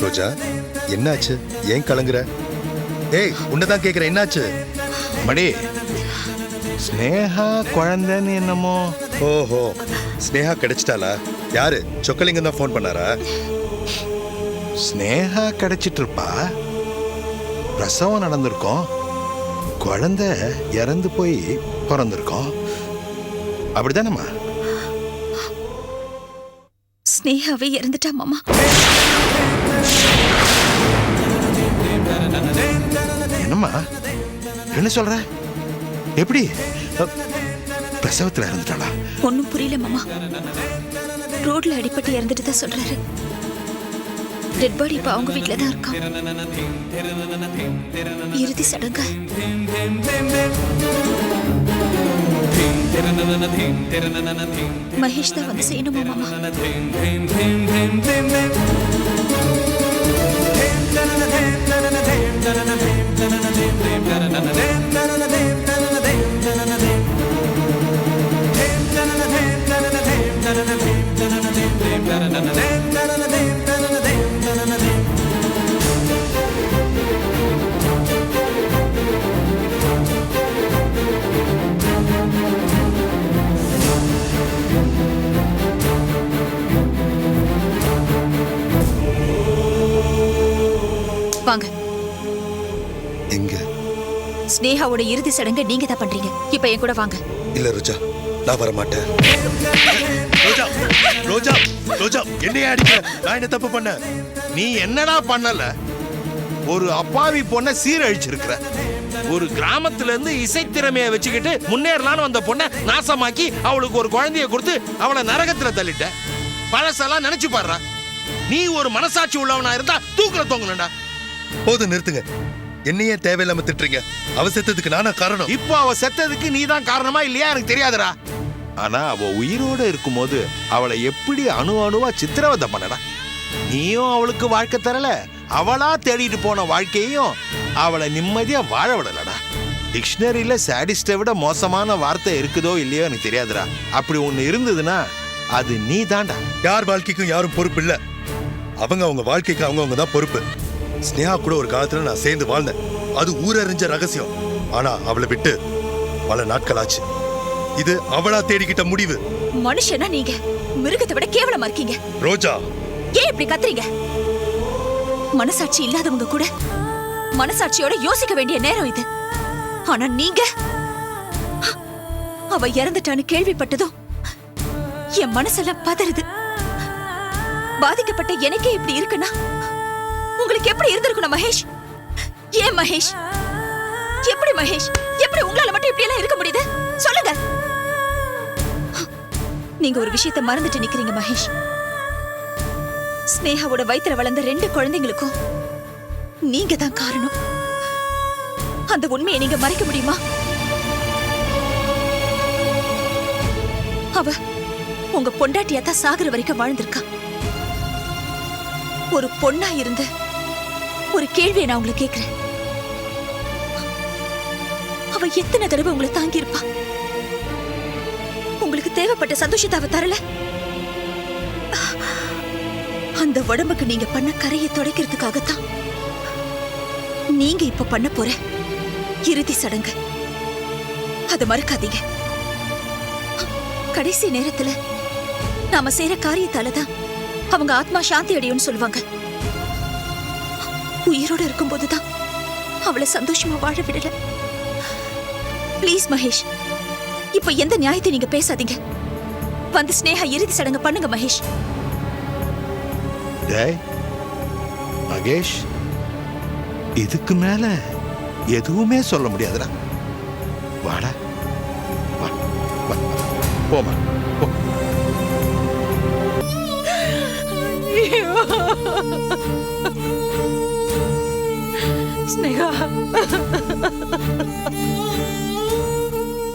ரோஜா என்னாச்சு? ஏன் கலங்குற? ஏய், உன்னதான் கேக்குறேன், என்னாச்சு? மடி, ஸ்னேகா குழந்தைன்னு என்னமோ. ஓஹோ, ஸ்னேகா கிடைச்சிட்டாளா? யாரு? சொக்கலிங்கம் தான் ஃபோன் பண்ணாரா? ஸ்னேகா கிடைச்சிட்டு இருப்பா. பிரசவம் நடந்திருக்கோம், குழந்தை இறந்து போய் பிறந்திருக்கோம். அப்படிதானம்மா? ஸ்னேகாவே இறந்துட்டா மாமா. என்னம்மா என்ன சொல்ற? எப்படி பிரசவத்துல இறந்துட்டாளா? ஒன்னும் புரியல மாமா. ரோட்ல அடிபட்டு இறந்துட்டு தான் சொல்றாரு. டெட் பாடி இப்ப அவங்க வீட்ல தான் இருக்கா. இறுதி சடங்கு மகேஷ் தான் வந்து செய்யணுமா மாமா? வாங்க. எங்க? ஸ்னேகாவோட இறுதி சடங்கை நீங்க தான் பண்றீங்க. இப்ப என் கூட வாங்க. இல்ல ரோஜா, நான் வர மாட்டேன். ரோஜா, ரோஜா, ரோஜா, என்னைய அடிக்க? நான் என்ன தப்பு பண்ண? நீ என்னடா பண்ணல? ஒரு அப்பாவி பொண்ணை சீரழிச்சிருக்கிற. ஒரு கிராமத்துல இருந்து இசைத்திறமையை வச்சுக்கிட்டு முன்னேறலான்னு வந்த பொண்ணை நாசமாக்கி அவளுக்கு ஒரு குழந்தைய கொடுத்து அவளை நரகத்துல தள்ளிட்ட. பழசெல்லாம் நினைச்சு பாடுறா. நீ ஒரு மனசாட்சி உள்ளவனா இருந்தா தூக்குல தொங்கலடா. போதும், நிறுத்துங்க. என்னையே தேவையில்லாம திட்டுறீங்க. அவ செத்ததுக்கு நானா காரணம்? இப்போ அவ செத்ததுக்கு நீ தான் காரணமா இல்லையா எனக்கு தெரியாதுடா. ஆனா அவ உயிரோட இருக்கும்போது அவளை எப்படி அணு அணுவா சித்திரவதை பண்ணடா. நீயும் அவளுக்கு வாழ்க்கை தரல, அவளா தேடிட்டு போன வாழ்க்கையையும் அவளை நிம்மதியா வாழ விடலடா. டிக்ஷனரியில சாடிஸ்டை விட மோசமான வார்த்தை இருக்குதோ இல்லையோ எனக்கு தெரியாதுடா. அப்படி ஒண்ணு இருந்ததுன்னா அது நீ தான்டா. யார் வாழ்க்கைக்கும் யாரும் பொறுப்பு இல்ல. அவங்க வாழ்க்கைக்கு அவங்க தான் பொறுப்பு. ஸ்னேகா கூட ஒரு காலத்துல நான் சேர்ந்து வாழ்ந்தேன். அது ஊரறிஞ்ச ரகசியம். ஆனா அவளை விட்டு பல நாட்கள் ஆச்சு. இது அவளா தேடிக்கிட்ட முடிவு. மனுஷனா நீங்க மிருகத்தை விட கேவலமா இருக்கீங்க. ரோஜா, ஏன் இப்படி கத்துறீங்க? மனசாட்சி இல்லாதவங்க கூட மனசாட்சியோட யோசிக்க வேண்டிய நேரம் இது. ஆனா நீங்க, அவ இறந்துட்டான்னு கேள்விப்பட்டதும் என் மனசெல்லாம் பதறுது. பாதிக்கப்பட்ட எனக்கே இப்படி இருக்குன்னா உங்களுக்கு எப்படி இருந்திருக்கணும் மகேஷ்? ஏன் மகேஷ்? எப்படி மகேஷ்? எப்படி உங்களால மட்டும் இப்படி எல்லாம் இருக்க முடியுது? சொல்லுங்க. நீங்க ஒரு விஷயத்தை மறந்துட்டு நிக்கிறீங்க மகேஷ். ஸ்னேகாவோட வயித்துல வளர்ந்த 2 குழந்தைங்களுக்கும் நீங்க தான் காரணம். அந்த உண்மையை நீங்க மறைக்க முடியுமா? அவ உங்க பொண்டாட்டியாத்தான் சாகுற வரைக்கும் வாழ்ந்திருக்கா. ஒரு பொண்ணா இருந்து ஒரு கேள்வியை நான் உங்களை கேட்கிறேன். அவ எத்தனை தடவை உங்களை தாங்கி இருப்பா? உங்களுக்கு தேவைப்பட்ட சந்தோஷத்தை அவ தரல. அந்த உடம்புக்கு நீங்க பண்ண கரையை துடைக்கிறதுக்காகத்தான் நீங்க இப்ப பண்ண போற இறுதி சடங்கு. அதை மறக்காதீங்க. கடைசி நேரத்துல நாம செய்யற காரியத்தாலதான் அவங்க ஆத்மா சாந்தி அடையும்னு சொல்லுவாங்க. உயிரோட இருக்கும்போதுதான் அவளை சந்தோஷமா வாழ விடல. பிளீஸ் மகேஷ், இப்ப எந்த நியாயத்தை நீங்க பேசாதீங்க. வந்து ஸ்னேகா இறுதி சடங்கு பண்ணுங்க மகேஷ். டேய் மகேஷ், இதுக்கு மேல எதுவுமே சொல்ல முடியாதுடா. வாடா, வா, வா, போமா, போ. ஸ்னேகா,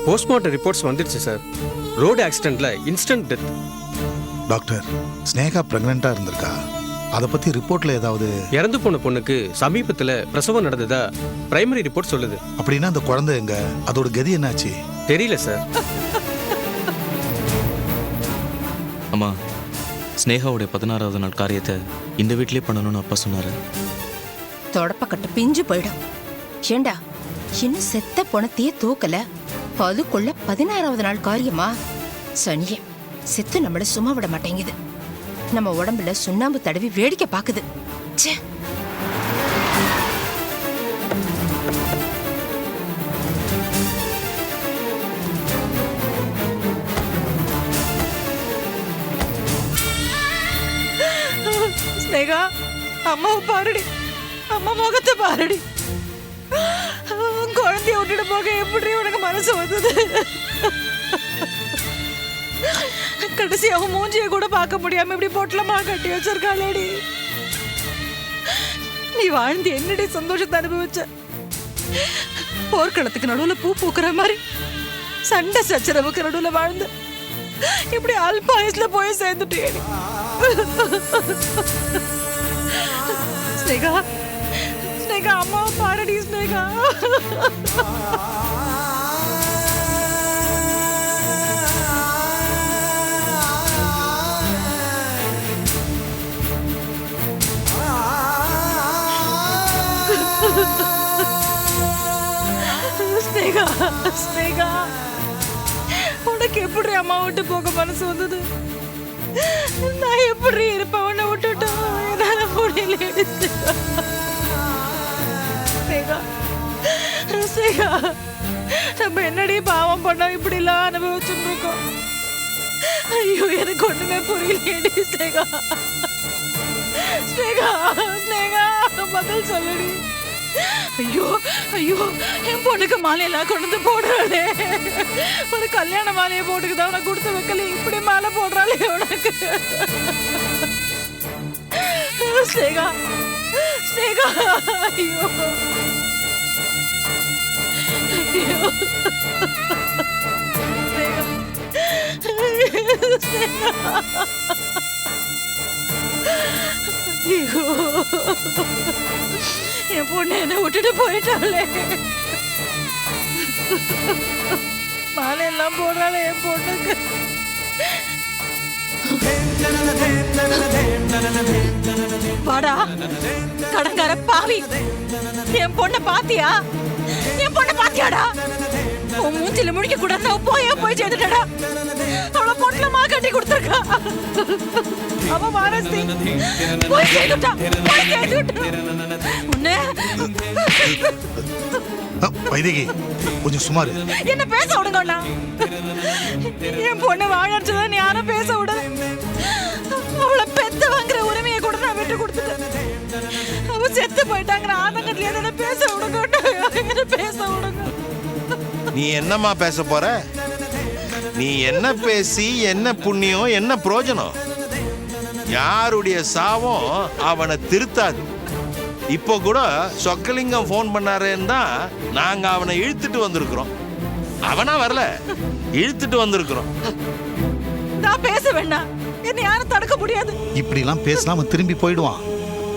போஸ்ட்மார்ட்டம் ரிப்போர்ட்ஸ் வந்துடுச்சு சார். ரோடு ஆக்சிடென்ட்ல இன்ஸ்டன்ட் டெத். டாக்டர், ஸ்னேகா பிரெக்னெண்டா இருந்திருக்கா? அதை பத்தி ரிப்போர்ட்ல ஏதாவது? இறந்து போன பொண்ணுக்கு சமீபத்துல பிரசவம் நடந்ததா பிரைமரி ரிப்போர்ட் சொல்லுது. அப்படின்னா அந்த குழந்தை எங்க? அதோட கதி என்னாச்சு? தெரியல சார். அம்மா, ஸ்னேகாவுடைய 16வது நாள் காரியத்தை இந்த வீட்லயே பண்ணணும்னு அப்பா சொன்னாரு. தொடப்பக்கட்டு பிஞ்சு போயிடும். ஏண்டா, இன்னும் செத்த பணத்தையே தூக்கல, அதுக்குள்ள 16வது நாள் காரியமா? சனியே, செத்து நம்மள சும்மா விட மாட்டேங்குது. நம்ம உடம்புல சுண்ணாம்பு தடவி வேடிக்கை பாக்குது. ச்சே. ஸ்னேகா அம்மாவை பாருடி, அம்மா முகத்தை பாருடி. குழந்தைய விட்டுட்டு போக எப்படி உனக்கு மனசு வந்தது? கடைசியாக மூஞ்சிய கூட பார்க்க முடியாம இப்படி பொட்டலமா கட்டி வச்சிருக்காளேடி. நீ வாழ்ந்து என்னடி சந்தோஷத்தை அனுபவிச்ச? போர்க்களத்துக்கு நடுவுல பூ பூக்குற மாதிரி சண்டை சச்சரவுக்கு நடுவுல வாழ்ந்து இப்படி அல்பாயுஸ்ல போய் சேர்ந்துட்டேடி. ஸ்னேகா ஸ்னேகா அம்மாவை பாருடி ஸ்னேகா. ஸ்னேகா ஸ்னேகா உனக்கு எப்படி அம்மா விட்டு போக மனசு வந்தது? நான் எப்படி இருப்பேன் உன்னை விட்டுட்டு? என்னால முடியல. ஸ்னேகா ஸ்னேகா நம்ம என்னடி பாவம் பண்ணா இப்படி எல்லாம் அனுபவிச்சுட்டு இருக்கோம்? ஐயோ எனக்கு ஒண்ணுமே புரியலையேடி ஸ்னேகா. ஸ்னேகா ஸ்னேகா பதில் சொல்லுடி. ஐயோ ஐயோ என் பொண்ணுக்கு மாலையெல்லாம் கொண்டு வந்து போடுறாளே. ஒரு கல்யாண மாலையை போட்டுக்குதான் உனக்கு கொடுத்து வைக்கல, இப்படி மாலை போடுறாளே உனக்கு. ஸ்னேகா ஸ்னேகா ஐயோ ஐயோ ஸ்னேகா ஐயோ என் பொண்ணு என்ன விட்டுட்டு போயிட்டாளே. மாலையெல்லாம் போடுறாளே என் பொண்ணுக்கு. வாடா கடங்கார பாவி, என் பொண்ண பாத்தியா? என் பொண்ண பாத்தியாடா? உன் மூஞ்சில முடிக்க கூடாது போய் சேர்த்துட்டா. அவளை பொட்டலமா கட்டி கொடுத்துருக்கா. அவ வாரசி போய் சேர்த்துட்டா. உன்னை வைதேகி கொஞ்சம் சுமாரு. என்ன பேச விடுங்கண்ணா. என் பொண்ணு வாழறதுதான் யாரும் பேச விட. அவளை பெத்த வாங்குற உரிமையை கூட நான் விட்டு கொடுத்துட்டேன். அவ செத்து போயிட்டாங்கிற ஆதங்கத்திலே என்ன பேச விடுங்க, என்ன பேச விடுங்க. நீ என்னம்மா பேச போற? நீ என்ன பேசி என்ன புண்ணியம் என்ன பிரயோஜனம்? யாருடைய சாவும் அவனை திருத்தாது. இப்போ கூட சொக்கலிங்கம் போன் பண்ணாரேன்னு தான் நாங்க அவனை இழுத்துட்டு வந்திருக்கிறோம். அவனா வரல, இழுத்துட்டு வந்திருக்கிறோம். நான் பேச வேண்டாம், என்ன யாரும் தடுக்க முடியாது. இப்படி எல்லாம் பேசினா அவன் திரும்பி போயிடுவான்.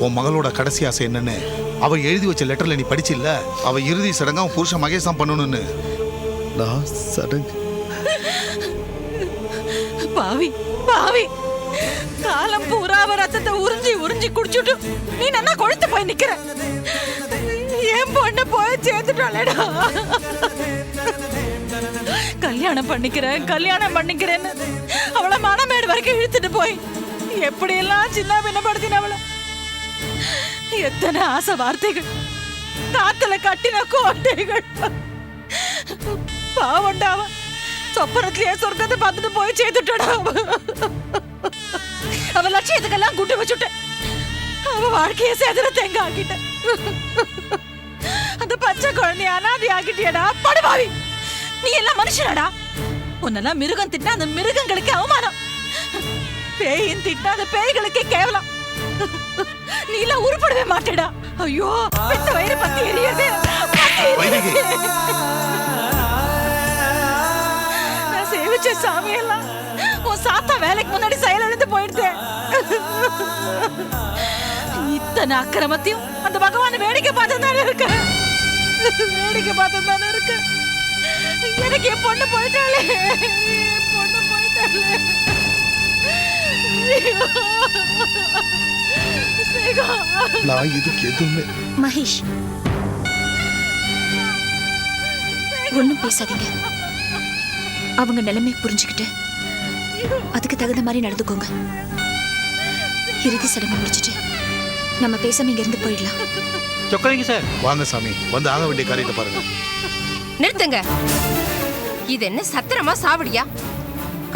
உன் மகளோட கடைசி ஆசை என்னன்னு அவ எழுதி வச்ச லெட்டர்ல நீ படிச்சில்ல? அவ இறுதி சடங்கா அவன் புருஷன் மகேஷ் தான் பண்ணணும்னு. நான் சடங்கு பாவி பாவி, காலம் பூராவ ரத்தத்தை உறிஞ்சி உறிஞ்சி குடிச்சுட்டு நீ நல்லா கொழுத்து போய் நிக்கிற. என் பொண்ணு போய் சேர்த்துட்டாளேடா. கல்யாணம் பண்ணிக்கிறேன்னு அவளை மனமேடு வரைக்கும் இழுத்துட்டு போய் எப்படி எல்லாம் சின்ன பின்னப்படுத்தின அவளை. எத்தனை ஆசை வார்த்தைகள், காத்துல கட்டின கோட்டைகள். பாவண்டாவ சொப்பனத்திலேயே சொர்க்கத்தை பார்த்துட்டு போய் சேர்த்துட்டா. அவ லட்சியத்துக்கெல்லாம் கூட்டு வச்சுட்ட. அவ வாழ்க்கைய சேதன தேங்க ஆக்கிட்ட. அந்த பச்சை குழந்தைய அனாதி ஆக்கிட்டியடா படுபாவி. நீ எல்லாம் மனுஷனடா. உன்னெல்லாம் மிருகம் திட்டினா அந்த மிருகங்களுக்கு அவமானம். பேயின் திட்டினா அந்த பேய்களுக்கே கேவலம். நீ எல்லாம் உருப்படவே மாட்டேடா. ஐயோ பெத்த வயிறு பத்தி எரியுது. நான் சேவிச்ச சாமியெல்லாம் உன் சாத்தா வேலைக்கு முன்னாடி செயலிழந்து போயிடுதேன். இத்தனை அக்கிரமத்தையும் அந்த பகவான் வேடிக்கை பார்த்து தானே இருக்க. வேடிக்கை பார்த்து தானே இருக்க. எனக்கு என் பொண்ணு போயிட்டாளே, என் பொண்ணு போயிட்டாளே. நான் இதுக்கு எதுவுமே. மகேஷ் ஒண்ணும் பேசாதீங்க. அவங்க நிலைமை புரிஞ்சுக்கிட்டு அதுக்கு தகுந்த மாதிரி நடந்துக்கோங்க. இறுதி சடங்கு முடிச்சிட்டு நம்ம பேசாம இங்க இருந்து போயிடலாம். சொக்கலிங்க சார் வாங்க சாமி, வந்து ஆக வேண்டிய காரியத்தை பாருங்க. நிறுத்துங்க. இது என்ன சத்திரமா சாவடியா?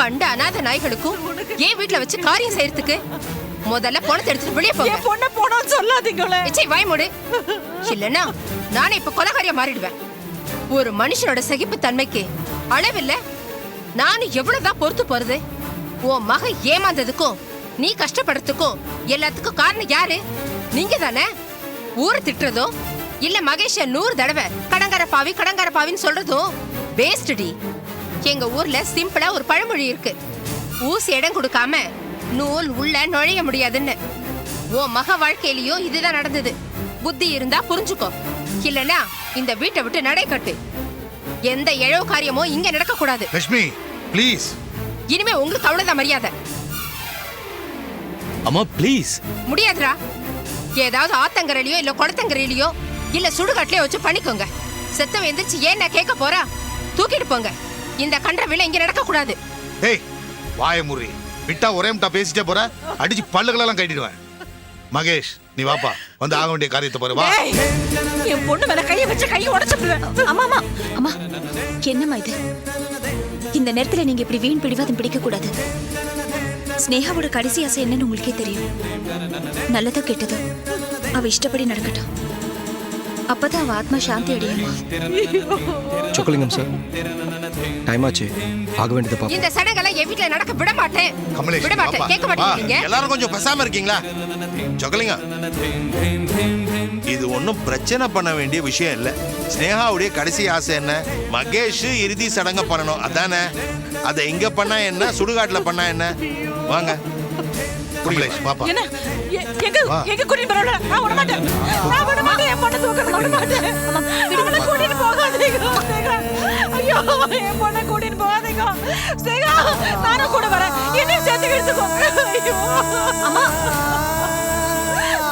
கண்ட அநாத நாய்களுக்கும் ஏன் வீட்டுல வச்சு காரியம் செய்யறதுக்கு முதல்ல பணத்தை எடுத்துட்டு வெளியே போங்க. என் பொண்ணை போனோம்னு சொல்லாதீங்களே. விஜய் வாய் மூடு. இல்லைன்னா நானே இப்ப கொலைகாரியா மாறிடுவேன். ஒரு மனுஷனோட சகிப்பு தன்மைக்கு அளவில்ல. நானும் எவ்வளவுதான் பொறுத்து போறது. உன் மகன் ஏமாந்ததுக்கும் நீ கஷ்டப்படுறதுக்கும் எல்லாத்துக்கும் காரணம் யாரு? நீங்க தானே. ஊரை திட்டுறதோ இல்ல மகேஷ 100 தடவை கடங்கார பாவின்னு சொல்றதும் வேஸ்ட் டி. எங்க ஊர்ல சிம்பிளா ஒரு பழமொழி இருக்கு, ஊசி இடம் கொடுக்காம நூல் உள்ள நுழைய முடியாதுன்னு. உன் மக வாழ்க்கையிலயும் இதுதான் நடந்தது. புத்தி இருந்தா புரிஞ்சுக்கோ, இல்லனா இந்த வீட்டை விட்டு நடை கட்டு. எந்த இழவு காரியமோ இங்க நடக்க கூடாது. லட்சுமி ப்ளீஸ். இனிமே உங்களுக்கு அவ்வளவுதான் மரியாதை. அம்மா ப்ளீஸ். முடியாதுடா. ஏதாவது ஆத்தங்கரையிலயோ இல்ல குளத்தங்கரையிலயோ இல்ல சுடுகாட்டிலயோ வச்சு பண்ணிக்கோங்க. செத்தவ எந்திரிச்சு ஏன் நான் கேட்க போறா? தூக்கிட்டு போங்க. இந்த கண்ட விலை இங்க நடக்க கூடாது. ஏய் வாய முறி, விட்டா ஒரே முட்டா பேசிட்டே போற, அடிச்சு பல்லுகளெல்லாம் கட்டிடுவேன். மகேஷ் நீ வாப்பா, வந்து ஆக வேண்டிய காரியத்தை பாரு வா. என் பொண்ணு மேல கையை வச்சு கையை உடைச்சுடுவேன். அம்மா அம்மா அம்மா, என்னம்மா இது? இந்த நேரத்துல நீங்க இப்படி வீண் பிடிவாதம் பிடிக்க கூடாது. ஸ்னேகாவோட கடைசி ஆசை என்னன்னு உங்களுக்கே தெரியும். நல்லதோ கெட்டதோ அவ இஷ்டப்படி நடக்கட்டும். அப்பதான் அவ ஆத்மா சாந்தி அடையுமா. சொக்கலிங்கம் சார், டைம் ஆச்சு, ஆக வேண்டியது பாப்போம். இந்த சடங்கெல்லாம் என் வீட்டுல நடக்க விட மாட்டேன். கமலேஷ் விட மாட்டேன். வாப்பா. கேட்க மாட்டீங்க. எல்லாரும் கொஞ்சம் பேசாம இருக்கீங்களா? சொக்கலிங்க, இது ஒன்றும் பிரச்சனை பண்ண வேண்டிய விஷயம் இல்லை. ஸ்னேகாவுடைய கடைசி ஆசை என்ன? மகேஷ் இறுதி சடங்க பண்ணணும், அதானே? அதை இங்க பண்ணா என்ன, சுடுகாட்டுல பண்ணா என்ன? வாங்க. கமலேஷ் வாப்பா. என்ன எங்க கூட்டிட்டு போறல? நான் விட மாட்டேன். என் பொண்ணை தூக்கணும் விட மாட்டேன். அவளை கூட்டிட்டு போகாதீங்க. ஐயோ, என் பொண்ணை கூட்டிட்டு போகாதீங்க. சேகா, நானும் கூட வரேன். என்னையும் சேர்த்து எடுத்துக்கோ. ஐயோ அம்மா.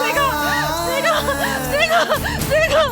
சேகா, சேகா, சேகா, சேகா.